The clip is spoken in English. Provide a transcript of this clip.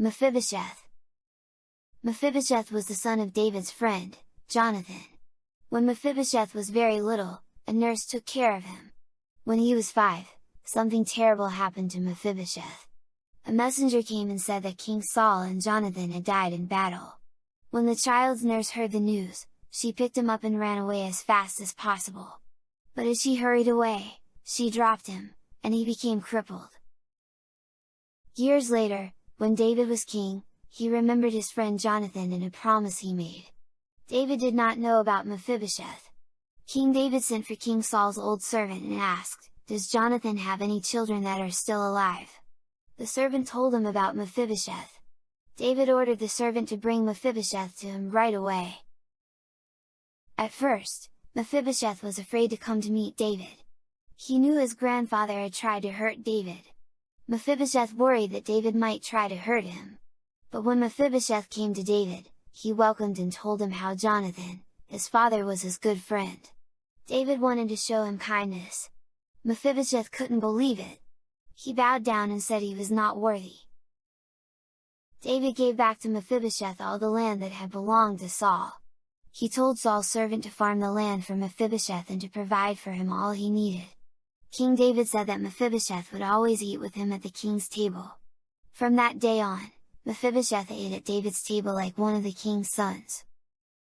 Mephibosheth. Mephibosheth was the son of David's friend, Jonathan. When Mephibosheth was very little, a nurse took care of him. When he was 5, something terrible happened to Mephibosheth. A messenger came and said that King Saul and Jonathan had died in battle. When the child's nurse heard the news, she picked him up and ran away as fast as possible. But as she hurried away, she dropped him, and he became crippled. Years later, when David was king, he remembered his friend Jonathan and a promise he made. David did not know about Mephibosheth. King David sent for King Saul's old servant and asked, "Does Jonathan have any children that are still alive?" The servant told him about Mephibosheth. David ordered the servant to bring Mephibosheth to him right away. At first, Mephibosheth was afraid to come to meet David. He knew his grandfather had tried to hurt David. Mephibosheth worried that David might try to hurt him. But when Mephibosheth came to David, he welcomed and told him how Jonathan, his father, was his good friend. David wanted to show him kindness. Mephibosheth couldn't believe it. He bowed down and said he was not worthy. David gave back to Mephibosheth all the land that had belonged to Saul. He told Saul's servant to farm the land for Mephibosheth and to provide for him all he needed. King David said that Mephibosheth would always eat with him at the king's table. From that day on, Mephibosheth ate at David's table like one of the king's sons.